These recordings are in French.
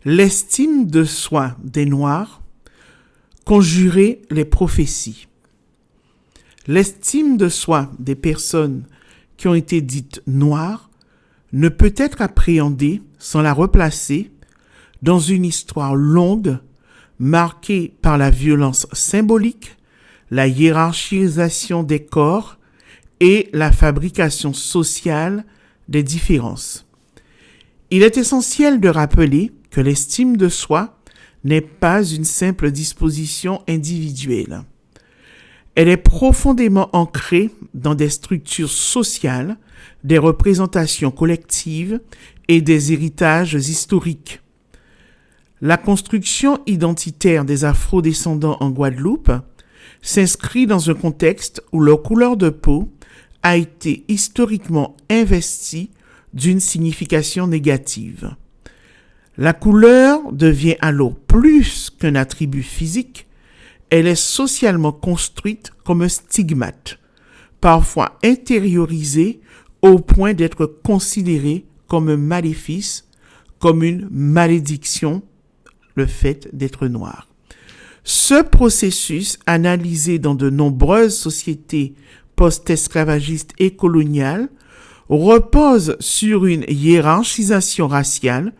L'estime de soi des Noirs conjurait les prophéties. L'estime de soi des personnes qui ont été dites noires ne peut être appréhendée sans la replacer dans une histoire longue marquée par la violence symbolique, la hiérarchisation des corps et la fabrication sociale des différences. Il est essentiel de rappeler que l'estime de soi n'est pas une simple disposition individuelle. Elle est profondément ancrée dans des structures sociales, des représentations collectives et des héritages historiques. La construction identitaire des Afro-descendants en Guadeloupe s'inscrit dans un contexte où leur couleur de peau a été historiquement investie d'une signification négative. La couleur devient alors plus qu'un attribut physique, elle est socialement construite comme un stigmate, parfois intériorisée au point d'être considérée comme un maléfice, comme une malédiction, le fait d'être noir. Ce processus, analysé dans de nombreuses sociétés post-esclavagistes et coloniales, repose sur une hiérarchisation raciale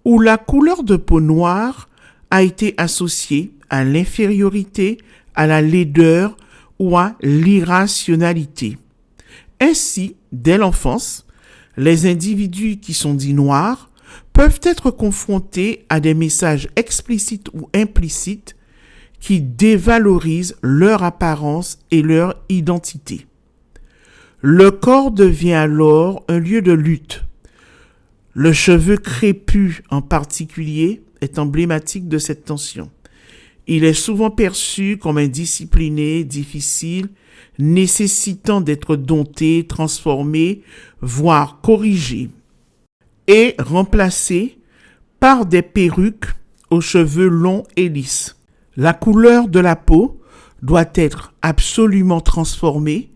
où la couleur de peau noire a été associée à l'infériorité, à la laideur ou à l'irrationalité. Ainsi, dès l'enfance, les individus qui sont dits noirs peuvent être confrontés à des messages explicites ou implicites qui dévalorisent leur apparence et leur identité. Le corps devient alors un lieu de lutte. Le cheveu crépus en particulier est emblématique de cette tension. Il est souvent perçu comme indiscipliné, difficile, nécessitant d'être dompté, transformé, voire corrigé, et remplacé par des perruques aux cheveux longs et lisses. La couleur de la peau doit être absolument transformée,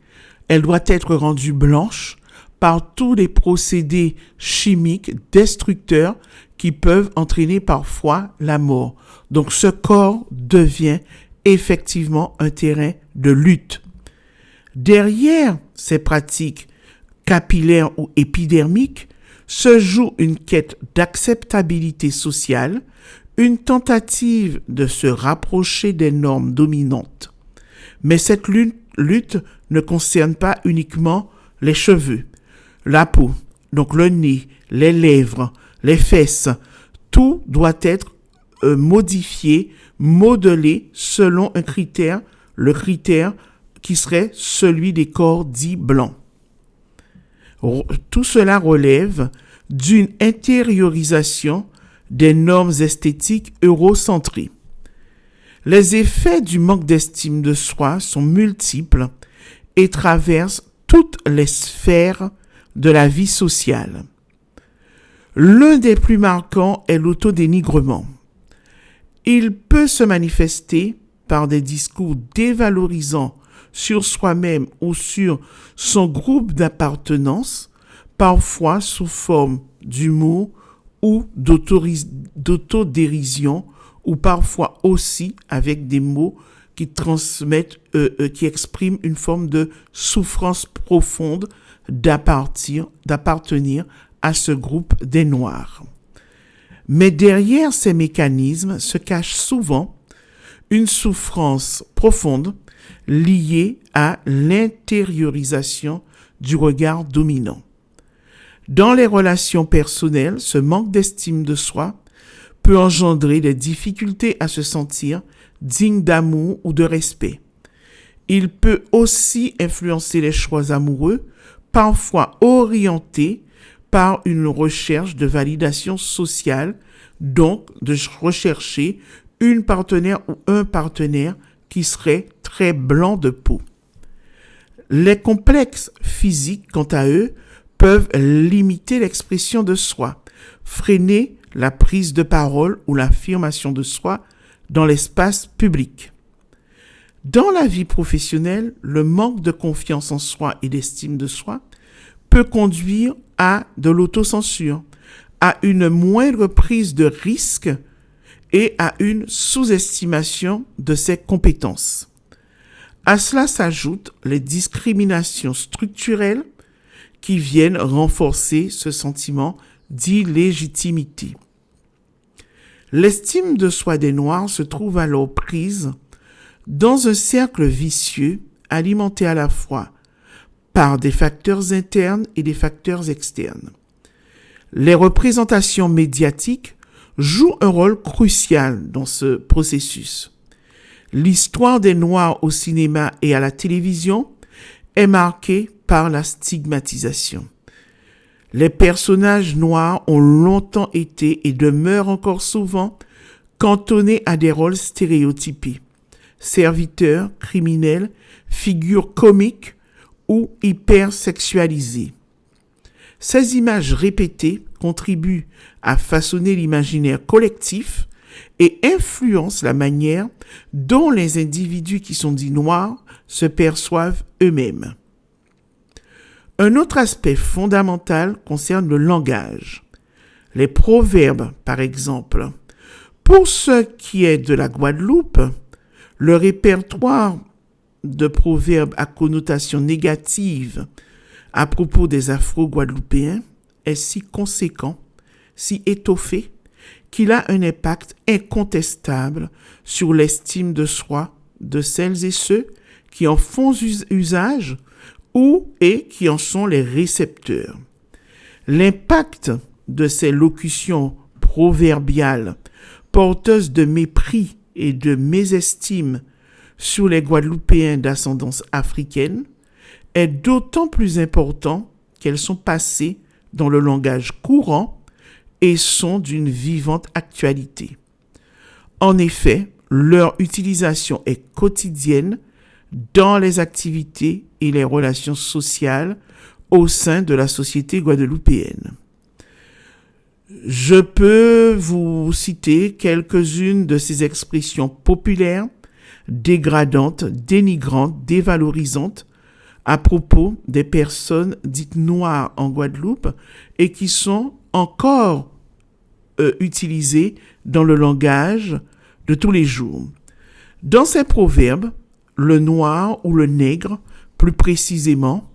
elle doit être rendue blanche par tous les procédés chimiques destructeurs qui peuvent entraîner parfois la mort. Donc ce corps devient effectivement un terrain de lutte. Derrière ces pratiques capillaires ou épidermiques se joue une quête d'acceptabilité sociale, une tentative de se rapprocher des normes dominantes. Mais cette lutte ne concerne pas uniquement les cheveux, la peau, donc le nez, les lèvres, les fesses. Tout doit être modifié, modelé selon un critère, le critère qui serait celui des corps dits blancs. Tout cela relève d'une intériorisation des normes esthétiques eurocentrées. Les effets du manque d'estime de soi sont multiples et traversent toutes les sphères de la vie sociale. L'un des plus marquants est l'autodénigrement. Il peut se manifester par des discours dévalorisants sur soi-même ou sur son groupe d'appartenance, parfois sous forme d'humour ou d'autodérision, ou parfois aussi avec des mots qui transmettent, qui expriment une forme de souffrance profonde d'appartenir à ce groupe des Noirs. Mais derrière ces mécanismes se cache souvent une souffrance profonde liée à l'intériorisation du regard dominant. Dans les relations personnelles, ce manque d'estime de soi peut engendrer des difficultés à se sentir digne d'amour ou de respect. Il peut aussi influencer les choix amoureux, parfois orientés par une recherche de validation sociale, donc de rechercher une partenaire ou un partenaire qui serait très blanc de peau. Les complexes physiques, quant à eux, peuvent limiter l'expression de soi, freiner la prise de parole ou l'affirmation de soi dans l'espace public. Dans la vie professionnelle, le manque de confiance en soi et d'estime de soi peut conduire à de l'autocensure, à une moindre prise de risque et à une sous-estimation de ses compétences. À cela s'ajoutent les discriminations structurelles qui viennent renforcer ce sentiment d'illégitimité. L'estime de soi des Noirs se trouve alors prise dans un cercle vicieux alimenté à la fois par des facteurs internes et des facteurs externes. Les représentations médiatiques jouent un rôle crucial dans ce processus. L'histoire des Noirs au cinéma et à la télévision est marquée par la stigmatisation. Les personnages noirs ont longtemps été et demeurent encore souvent cantonnés à des rôles stéréotypés. Serviteurs, criminels, figures comiques ou hypersexualisées. Ces images répétées contribuent à façonner l'imaginaire collectif et influencent la manière dont les individus qui sont dits noirs se perçoivent eux-mêmes. Un autre aspect fondamental concerne le langage. Les proverbes, par exemple. Pour ce qui est de la Guadeloupe, le répertoire de proverbes à connotation négative à propos des Afro-Guadeloupéens est si conséquent, si étoffé, qu'il a un impact incontestable sur l'estime de soi de celles et ceux qui en font usage ou et qui en sont les récepteurs. L'impact de ces locutions proverbiales porteuses de mépris et de mésestime sur les Guadeloupéens d'ascendance africaine est d'autant plus important qu'elles sont passées dans le langage courant et sont d'une vivante actualité. En effet, leur utilisation est quotidienne dans les activités et les relations sociales au sein de la société guadeloupéenne. Je peux vous citer quelques-unes de ces expressions populaires, dégradantes, dénigrantes, dévalorisantes à propos des personnes dites noires en Guadeloupe et qui sont encore utilisées dans le langage de tous les jours. Dans ces proverbes, le noir ou le nègre, plus précisément,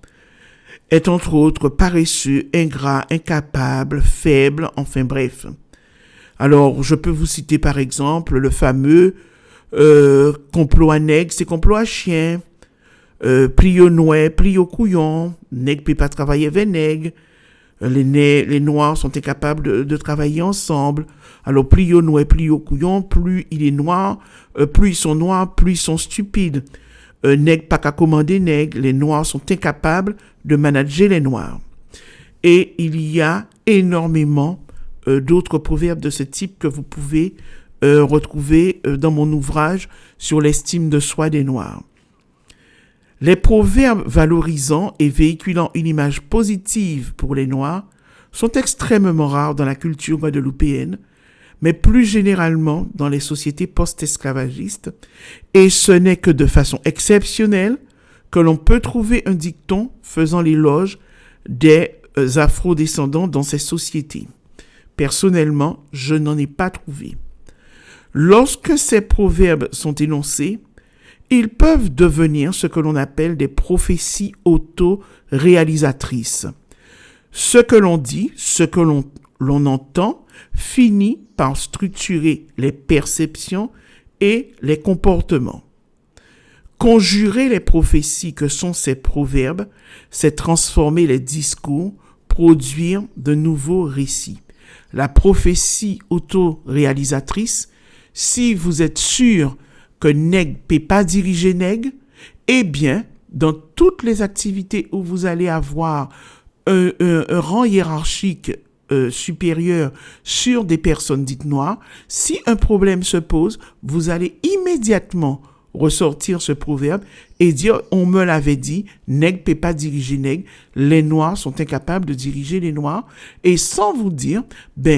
est entre autres paresseux, ingrat, incapable, faible, enfin bref. Alors, je peux vous citer par exemple le fameux complot à nègre, c'est complot à chien, pli au nouet, pli au couillon, nègre peut pas travailler avec nègre, les noirs sont incapables de travailler ensemble. Alors, pli au nouet, pli au couillon, plus il est noir, plus ils sont noirs, plus ils sont stupides. Nègre pas qu'à commander nègre, les noirs sont incapables de manager les noirs. Et il y a énormément d'autres proverbes de ce type que vous pouvez retrouver dans mon ouvrage sur l'estime de soi des noirs. Les proverbes valorisant et véhiculant une image positive pour les noirs sont extrêmement rares dans la culture guadeloupéenne, mais plus généralement dans les sociétés post-esclavagistes, et ce n'est que de façon exceptionnelle que l'on peut trouver un dicton faisant l'éloge des afro-descendants dans ces sociétés. Personnellement, je n'en ai pas trouvé. Lorsque ces proverbes sont énoncés, ils peuvent devenir ce que l'on appelle des prophéties auto-réalisatrices. Ce que l'on dit, ce que l'on entend, finit par structurer les perceptions et les comportements. Conjurer les prophéties que sont ces proverbes, c'est transformer les discours, produire de nouveaux récits. La prophétie auto-réalisatrice, si vous êtes sûr que nègre ne peut pas diriger nègre, eh bien, dans toutes les activités où vous allez avoir un rang hiérarchique supérieur sur des personnes dites noires, si un problème se pose, vous allez immédiatement ressortir ce proverbe et dire « on me l'avait dit, nègre ne peut pas diriger nègre, les noirs sont incapables de diriger les noirs » et sans vous dire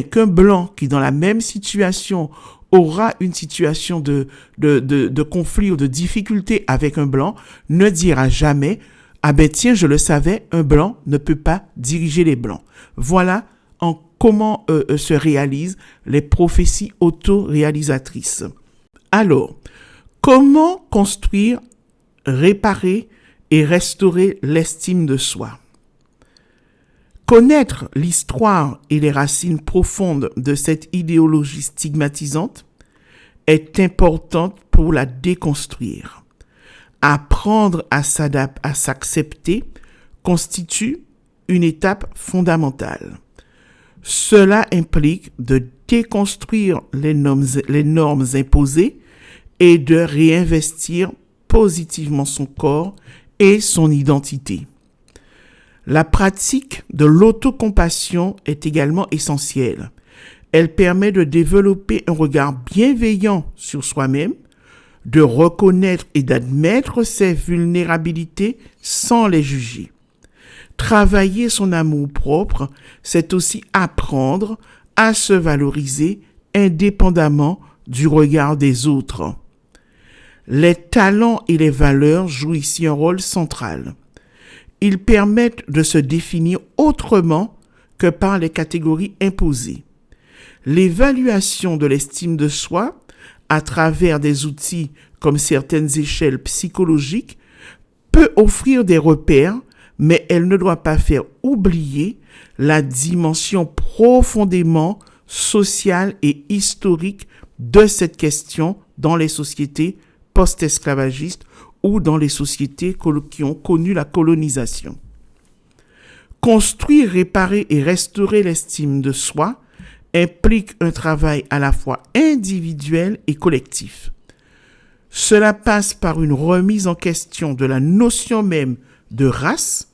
qu'un blanc qui dans la même situation aura une situation de conflit ou de difficulté avec un blanc ne dira jamais « ah ben tiens, je le savais, un blanc ne peut pas diriger les blancs ». Voilà en comment se réalisent les prophéties autoréalisatrices. Alors, comment construire, réparer et restaurer l'estime de soi? Connaître l'histoire et les racines profondes de cette idéologie stigmatisante est important pour la déconstruire. Apprendre à s'accepter constitue une étape fondamentale. Cela implique de déconstruire les normes imposées et de réinvestir positivement son corps et son identité. La pratique de l'autocompassion est également essentielle. Elle permet de développer un regard bienveillant sur soi-même, de reconnaître et d'admettre ses vulnérabilités sans les juger. Travailler son amour-propre, c'est aussi apprendre à se valoriser indépendamment du regard des autres. Les talents et les valeurs jouent ici un rôle central. Ils permettent de se définir autrement que par les catégories imposées. L'évaluation de l'estime de soi, à travers des outils comme certaines échelles psychologiques, peut offrir des repères, mais elle ne doit pas faire oublier la dimension profondément sociale et historique de cette question dans les sociétés post-esclavagistes ou dans les sociétés qui ont connu la colonisation. Construire, réparer et restaurer l'estime de soi implique un travail à la fois individuel et collectif. Cela passe par une remise en question de la notion même de race,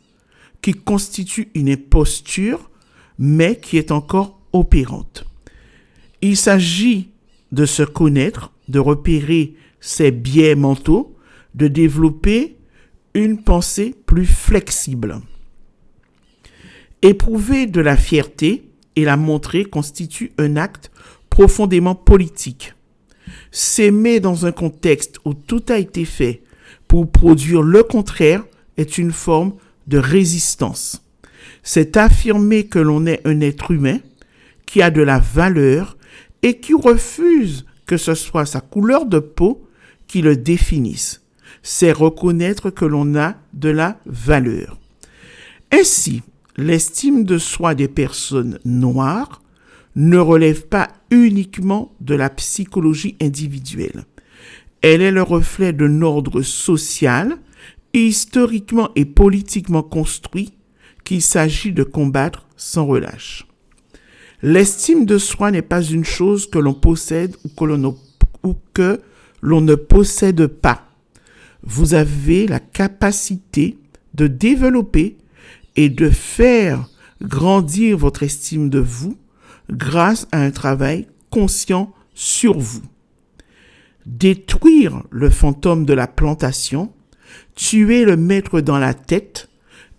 qui constitue une imposture, mais qui est encore opérante. Il s'agit de se connaître, de repérer ses biais mentaux, de développer une pensée plus flexible. Éprouver de la fierté et la montrer constitue un acte profondément politique. S'aimer dans un contexte où tout a été fait pour produire le contraire est une forme de résistance. C'est affirmer que l'on est un être humain qui a de la valeur et qui refuse que ce soit sa couleur de peau qui le définisse. C'est reconnaître que l'on a de la valeur. Ainsi, l'estime de soi des personnes noires ne relève pas uniquement de la psychologie individuelle. Elle est le reflet d'un ordre social, historiquement et politiquement construit, qu'il s'agit de combattre sans relâche. L'estime de soi n'est pas une chose que l'on possède ou que l'on ne possède pas. Vous avez la capacité de développer et de faire grandir votre estime de vous grâce à un travail conscient sur vous. Détruire le fantôme de la plantation, tuer le maître dans la tête,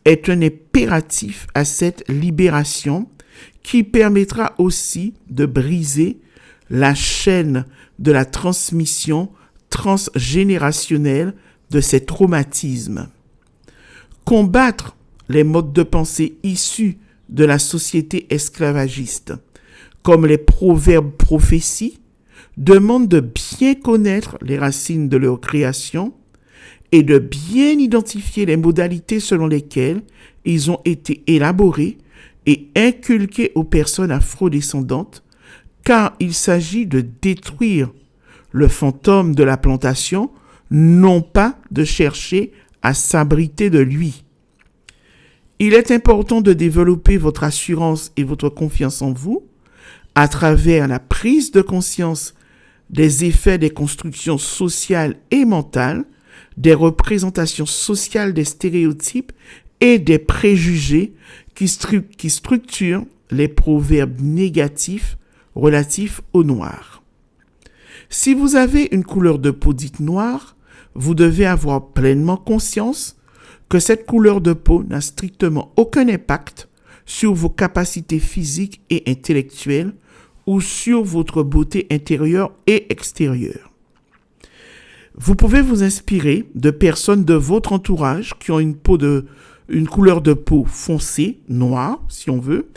est un impératif à cette libération qui permettra aussi de briser la chaîne de la transmission transgénérationnelle de ces traumatismes. Combattre les modes de pensée issus de la société esclavagiste, comme les proverbes prophéties, demande de bien connaître les racines de leur création et de bien identifier les modalités selon lesquelles ils ont été élaborés et inculqués aux personnes afrodescendantes, car il s'agit de détruire le fantôme de la plantation, non pas de chercher à s'abriter de lui. Il est important de développer votre assurance et votre confiance en vous à travers la prise de conscience des effets des constructions sociales et mentales, des représentations sociales des stéréotypes et des préjugés qui structurent les proverbes négatifs relatifs au noir. Si vous avez une couleur de peau dite noire, vous devez avoir pleinement conscience que cette couleur de peau n'a strictement aucun impact sur vos capacités physiques et intellectuelles ou sur votre beauté intérieure et extérieure. Vous pouvez vous inspirer de personnes de votre entourage qui ont une couleur de peau foncée, noire, si on veut,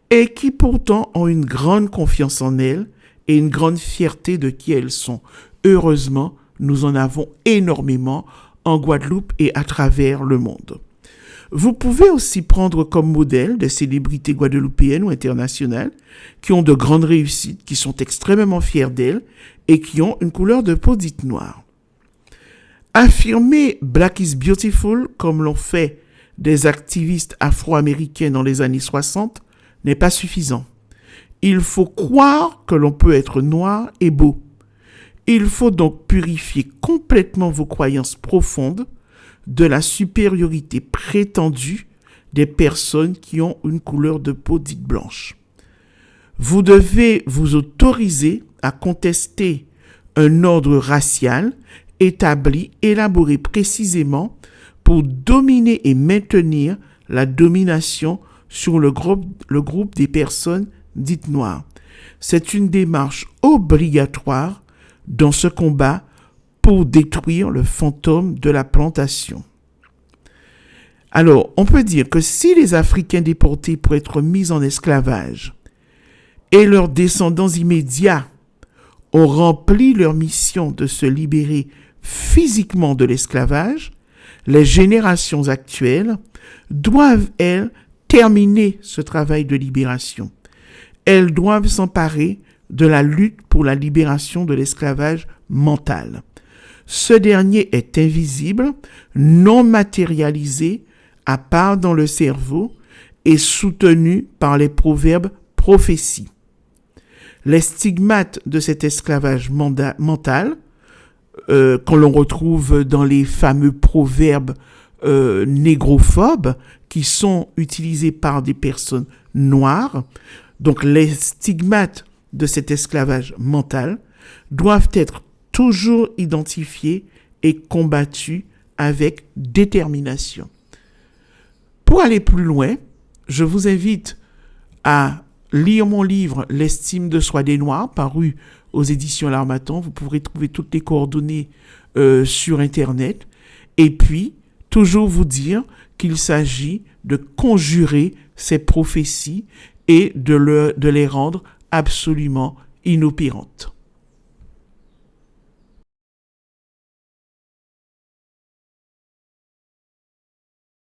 et qui pourtant ont une grande confiance en elles et une grande fierté de qui elles sont. Heureusement, nous en avons énormément en Guadeloupe et à travers le monde. Vous pouvez aussi prendre comme modèle des célébrités guadeloupéennes ou internationales qui ont de grandes réussites, qui sont extrêmement fiers d'elles et qui ont une couleur de peau dite noire. Affirmer Black is beautiful, comme l'ont fait des activistes afro-américains dans les années 60, n'est pas suffisant. Il faut croire que l'on peut être noir et beau. Il faut donc purifier complètement vos croyances profondes de la supériorité prétendue des personnes qui ont une couleur de peau dite blanche. Vous devez vous autoriser à contester un ordre racial établi, élaboré précisément pour dominer et maintenir la domination sur le groupe des personnes dites noires. C'est une démarche obligatoire dans ce combat pour détruire le fantôme de la plantation. Alors, on peut dire que si les Africains déportés pour être mis en esclavage et leurs descendants immédiats ont rempli leur mission de se libérer physiquement de l'esclavage, les générations actuelles doivent, elles, terminer ce travail de libération. Elles doivent s'emparer de la lutte pour la libération de l'esclavage mental. Ce dernier est invisible, non matérialisé, à part dans le cerveau et soutenu par les proverbes prophéties. Les stigmates de cet esclavage mental, qu'on l'on retrouve dans les fameux proverbes négrophobes qui sont utilisés par des personnes noires, donc les stigmates de cet esclavage mental doivent être toujours identifiés et combattus avec détermination. Pour aller plus loin, je vous invite à lire mon livre « L'estime de soi des Noirs » paru aux éditions L'Harmattan. Vous pourrez trouver toutes les coordonnées sur Internet. Et puis, toujours vous dire qu'il s'agit de conjurer ces prophéties et de les rendre absolument inopérantes.